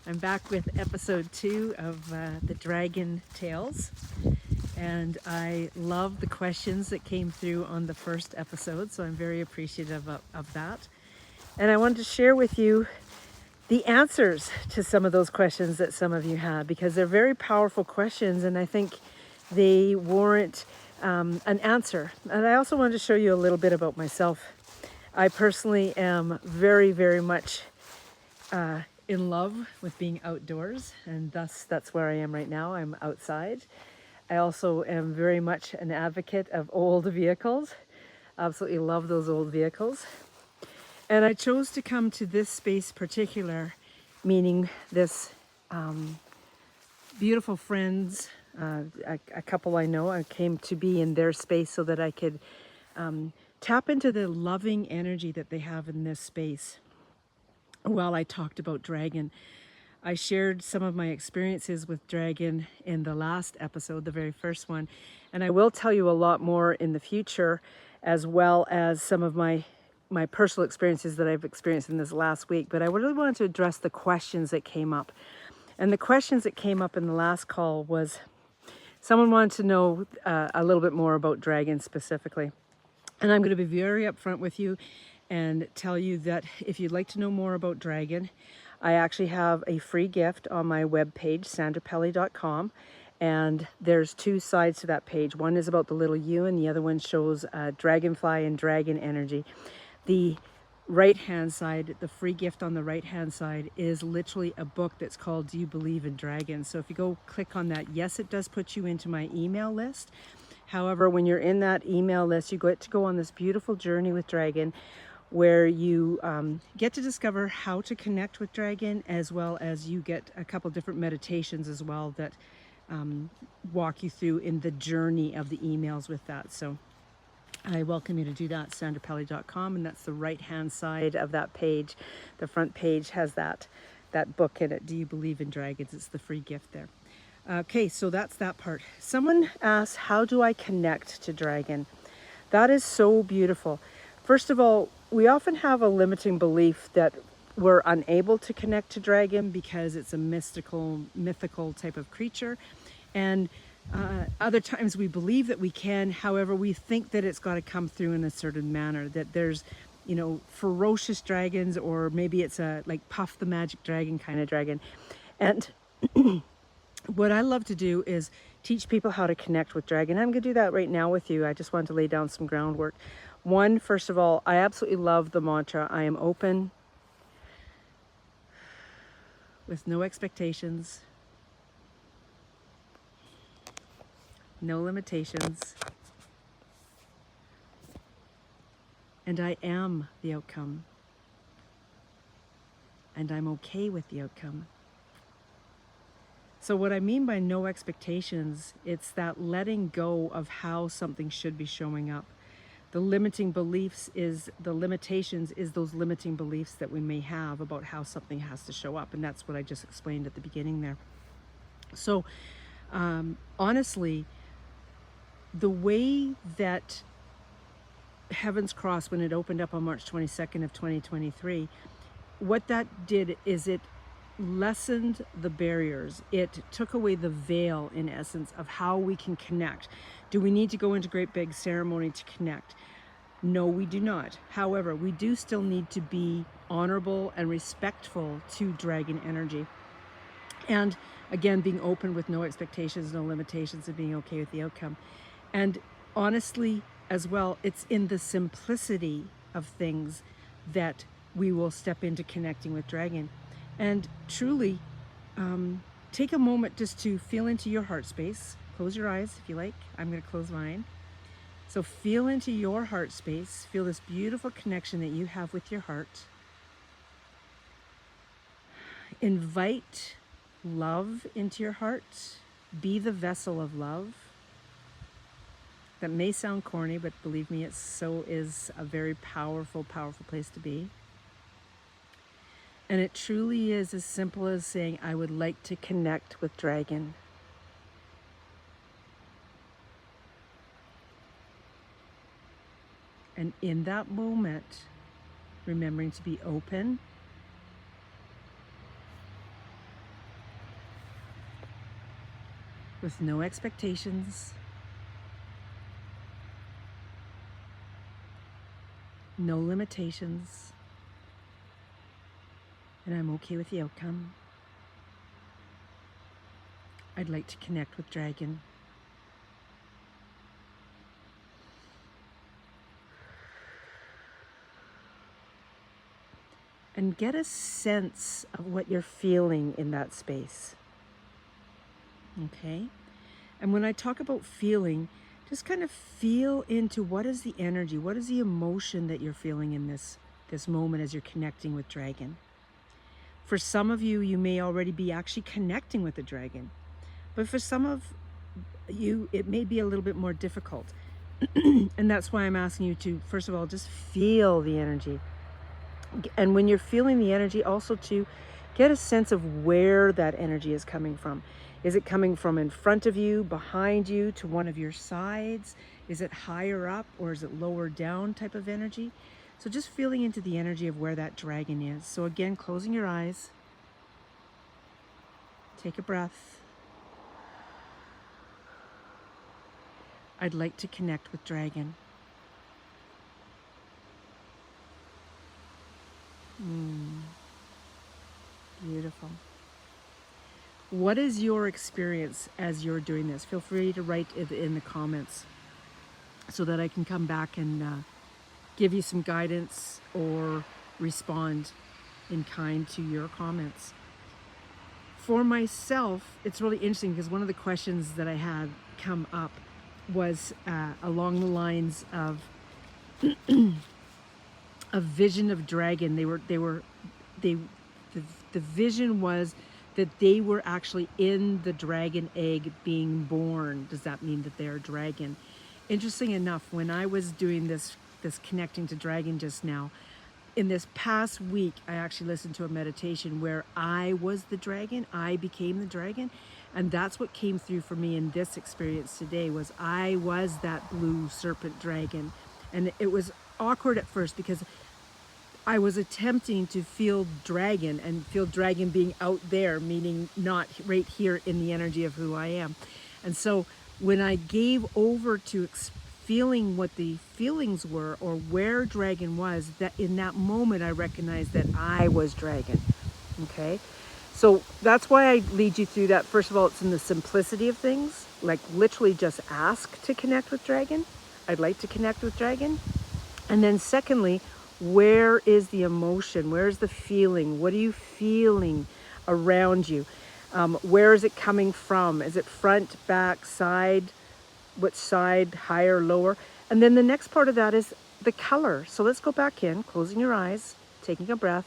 I'm back with episode 2 of the Dragon Tales, and I love the questions that came through on the first episode, so I'm very appreciative of that. And I wanted to share with you the answers to some of those questions that some of you had, because they're very powerful questions, and I think they warrant an answer. And I also wanted to show you a little bit about myself. I personally am very, very much in love with being outdoors, and thus that's where I am right now. I'm outside. I also am very much an advocate of old vehicles. Absolutely love those old vehicles. And I chose to come to this space particular, meaning this beautiful friends, a couple I know. I came to be in their space so that I could tap into the loving energy that they have in this space. While I talked about Dragon, I shared some of my experiences with Dragon in the last episode, the very first one, and I will tell you a lot more in the future, as well as some of my personal experiences that I've experienced in this last week. But I really wanted to address the questions that came up. And the questions that came up in the last call was, someone wanted to know a little bit more about Dragon specifically. And I'm going to be very upfront with you and tell you that if you'd like to know more about Dragon, I actually have a free gift on my webpage, sandrapelli.com. And there's two sides to that page. One is about the little U, and the other one shows dragonfly and dragon energy. The right-hand side, the free gift on the right-hand side, is literally a book that's called Do You Believe in Dragons? So if you go click on that, yes, it does put you into my email list. However, when you're in that email list, you get to go on this beautiful journey with Dragon, where you get to discover how to connect with Dragon, as well as you get a couple different meditations as well that walk you through in the journey of the emails with that. So I welcome you to do that, sandrapelli.com, and that's the right-hand side of that page. The front page has that book in it, Do You Believe in Dragons? It's the free gift there. Okay, so that's that part. Someone asked, how do I connect to Dragon? That is so beautiful. First of all, we often have a limiting belief that we're unable to connect to Dragon because it's a mythical type of creature. And other times we believe that we can, however, we think that it's got to come through in a certain manner, that there's, ferocious dragons, or maybe it's a like Puff the Magic Dragon kind of dragon. And what I love to do is teach people how to connect with Dragon. I'm going to do that right now with you. I just wanted to lay down some groundwork. One, first of all, I absolutely love the mantra, I am open with no expectations, no limitations, and I am the outcome, and I'm okay with the outcome. So what I mean by no expectations, it's that letting go of how something should be showing up. The limiting beliefs is, the limitations is those limiting beliefs that we may have about how something has to show up. And that's what I just explained at the beginning there. So honestly, the way that Heaven's Cross, when it opened up on March 22nd of 2023, what that did is it lessened the barriers. It took away the veil, in essence, of how we can connect. Do we need to go into great big ceremony to connect? No, we do not. However, we do still need to be honorable and respectful to Dragon energy. And again, being open with no expectations, no limitations, and being okay with the outcome. And honestly, as well, it's in the simplicity of things that we will step into connecting with Dragon. And truly, take a moment just to feel into your heart space. Close your eyes if you like. I'm going to close mine. So feel into your heart space. Feel this beautiful connection that you have with your heart. Invite love into your heart. Be the vessel of love. That may sound corny, but believe me, it so is a very powerful, powerful place to be. And it truly is as simple as saying, I would like to connect with Dragon. And in that moment, remembering to be open, with no expectations, no limitations, and I'm okay with the outcome. I'd like to connect with Dragon. And get a sense of what you're feeling in that space. Okay? And when I talk about feeling, just kind of feel into what is the energy, what is the emotion that you're feeling in this moment as you're connecting with Dragon. For some of you, you may already be actually connecting with the Dragon. But for some of you, it may be a little bit more difficult. And that's why I'm asking you to, first of all, just feel the energy. And when you're feeling the energy, also to get a sense of where that energy is coming from. Is it coming from in front of you, behind you, to one of your sides? Is it higher up or is it lower down type of energy? So just feeling into the energy of where that Dragon is. So again, closing your eyes. Take a breath. I'd like to connect with Dragon. Beautiful. What is your experience as you're doing this? Feel free to write it in the comments so that I can come back and give you some guidance or respond in kind to your comments. For myself, it's really interesting because one of the questions that I had come up was along the lines of a vision of Dragon. The vision was that they were actually in the dragon egg being born. Does that mean that they're a dragon? Interesting enough, when I was doing this connecting to Dragon just now, in this past week, I actually listened to a meditation where I was the dragon, I became the dragon, and that's what came through for me in this experience today. Was I was that blue serpent dragon. And it was awkward at first because I was attempting to feel Dragon and feel Dragon being out there, meaning not right here in the energy of who I am. And so when I gave over to feeling what the feelings were or where Dragon was, that in that moment I recognized that I was Dragon. Okay? So that's why I lead you through that. First of all, it's in the simplicity of things, like literally just ask to connect with Dragon. I'd like to connect with Dragon. And then secondly, where is the emotion? Where's the feeling? What are you feeling around you? Where is it coming from? Is it front, back, side? What side, higher, lower? And then the next part of that is the color. So let's go back in, closing your eyes, taking a breath.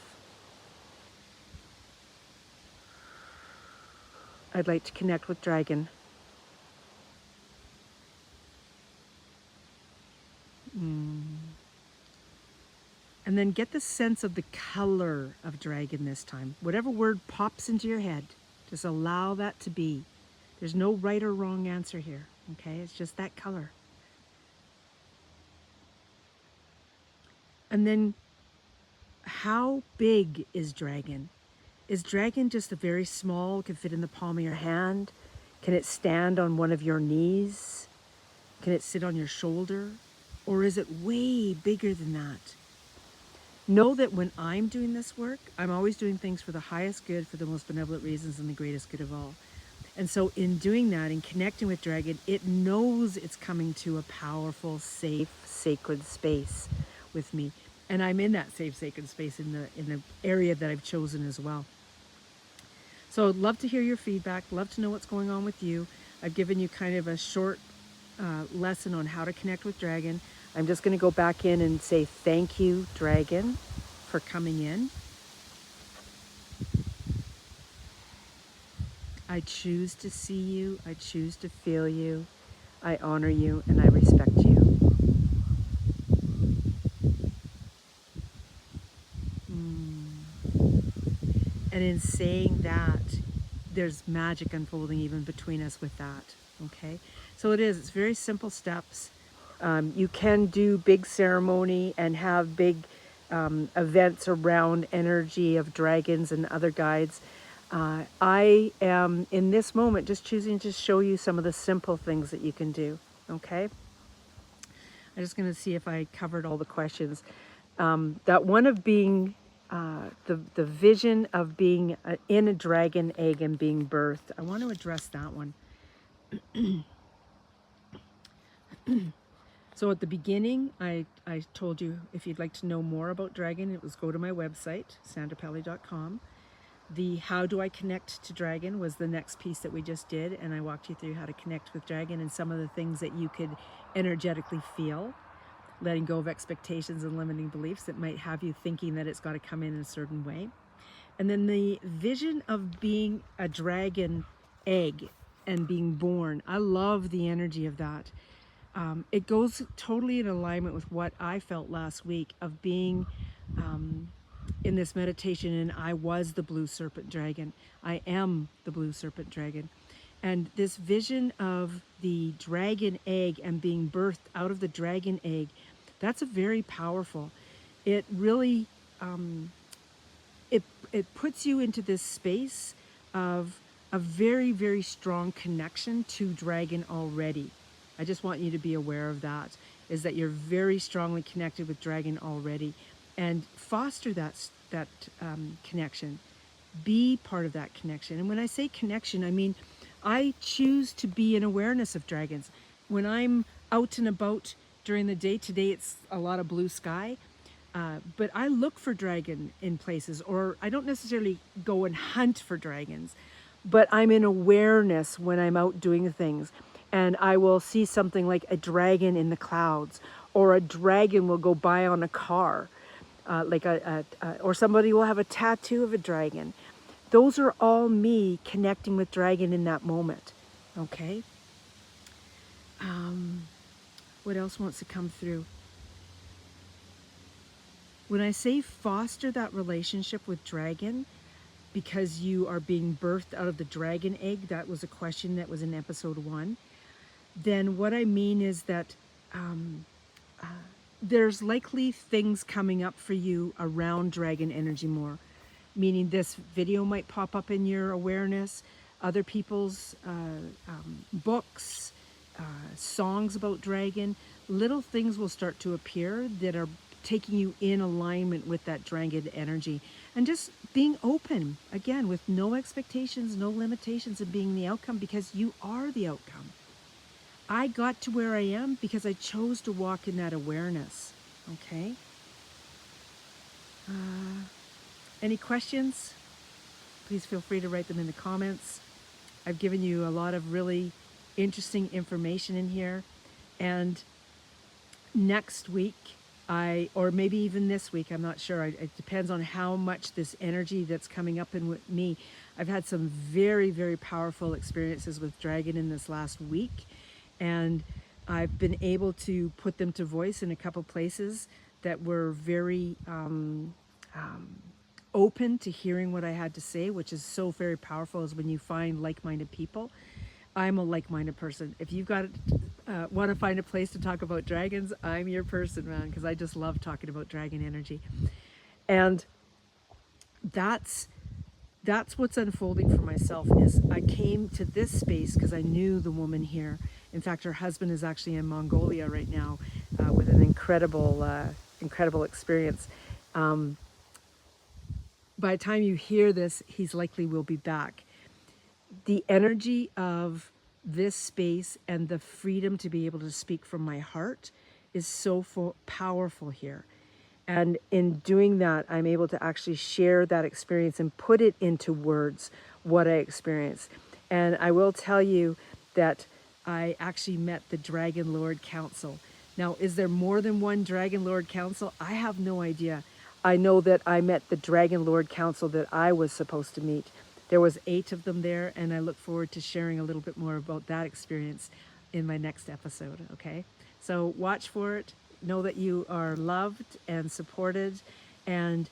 I'd like to connect with Dragon. And then get the sense of the color of Dragon this time. Whatever word pops into your head, just allow that to be. There's no right or wrong answer here, okay? It's just that color. And then how big is Dragon? Is Dragon just a very small, can fit in the palm of your hand? Can it stand on one of your knees? Can it sit on your shoulder? Or is it way bigger than that? Know that when I'm doing this work, I'm always doing things for the highest good, for the most benevolent reasons, and the greatest good of all. And so in doing that, in connecting with Dragon, it knows it's coming to a powerful, safe, sacred space with me. And I'm in that safe, sacred space in the area that I've chosen as well. So I'd love to hear your feedback, love to know what's going on with you. I've given you kind of a short lesson on how to connect with Dragon. I'm just going to go back in and say thank you, Dragon, for coming in. I choose to see you. I choose to feel you. I honor you and I respect you. And in saying that, there's magic unfolding even between us with that. Okay? So it's very simple steps. You can do big ceremony and have big events around energy of dragons and other guides. I am in this moment just choosing to show you some of the simple things that you can do. Okay. I'm just going to see if I covered all the questions. That one of being the vision of being in a dragon egg and being birthed. I want to address that one. So at the beginning, I told you if you'd like to know more about dragon, it was go to my website, sandrapelli.com. The how do I connect to dragon was the next piece that we just did, and I walked you through how to connect with dragon and some of the things that you could energetically feel, letting go of expectations and limiting beliefs that might have you thinking that it's got to come in a certain way. And then the vision of being a dragon egg and being born. I love the energy of that. It goes totally in alignment with what I felt last week of being in this meditation, and I was the blue serpent dragon. I am the blue serpent dragon. And this vision of the dragon egg and being birthed out of the dragon egg, that's a very powerful. It really, it puts you into this space of a very, very strong connection to dragon already. I just want you to be aware of that, is that you're very strongly connected with dragon already, and foster that connection. Be part of that connection. And when I say connection, I mean, I choose to be in awareness of dragons. When I'm out and about during the day, today it's a lot of blue sky, but I look for dragon in places, or I don't necessarily go and hunt for dragons, but I'm in awareness when I'm out doing things. And I will see something like a dragon in the clouds, or a dragon will go by on a car, or somebody will have a tattoo of a dragon. Those are all me connecting with dragon in that moment. Okay. What else wants to come through? When I say foster that relationship with dragon, because you are being birthed out of the dragon egg, that was a question that was in episode 1, then what I mean is that there's likely things coming up for you around dragon energy more, meaning this video might pop up in your awareness, other people's books, songs about dragon, little things will start to appear that are taking you in alignment with that dragon energy, and just being open again with no expectations, no limitations of being the outcome, because you are the outcome. I got to where I am because I chose to walk in that awareness. Okay. Any questions? Please feel free to write them in the comments. I've given you a lot of really interesting information in here, and next week, or maybe even this week, I'm not sure. It depends on how much this energy that's coming up in with me. I've had some very, very powerful experiences with dragon in this last week, and I've been able to put them to voice in a couple places that were very open to hearing what I had to say, which is so very powerful, is when you find like-minded people. I'm a like-minded person. If you've got want to find a place to talk about dragons, I'm your person, man, because I just love talking about dragon energy. And that's what's unfolding for myself. Is I came to this space because I knew the woman here. In fact, her husband is actually in Mongolia right now with an incredible experience. By the time you hear this, he's likely will be back. The energy of this space and the freedom to be able to speak from my heart is so powerful here. And in doing that, I'm able to actually share that experience and put it into words, what I experienced. And I will tell you that I actually met the Dragon Lord Council. Now, is there more than one Dragon Lord Council? I have no idea. I know that I met the Dragon Lord Council that I was supposed to meet. There was 8 of them there, and I look forward to sharing a little bit more about that experience in my next episode, okay? So watch for it. Know that you are loved and supported, and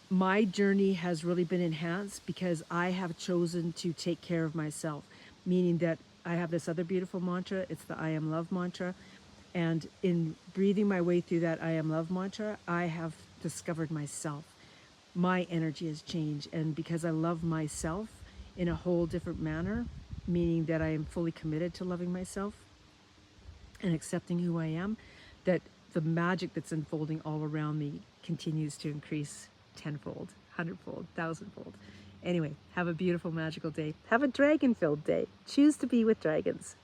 my journey has really been enhanced because I have chosen to take care of myself, meaning that I have this other beautiful mantra. It's the I am love mantra. And in breathing my way through that I am love mantra, I have discovered myself. My energy has changed. And because I love myself, in a whole different manner, meaning that I am fully committed to loving myself and accepting who I am, that the magic that's unfolding all around me continues to increase tenfold, hundredfold, thousandfold. Anyway, have a beautiful, magical day. Have a dragon-filled day. Choose to be with dragons.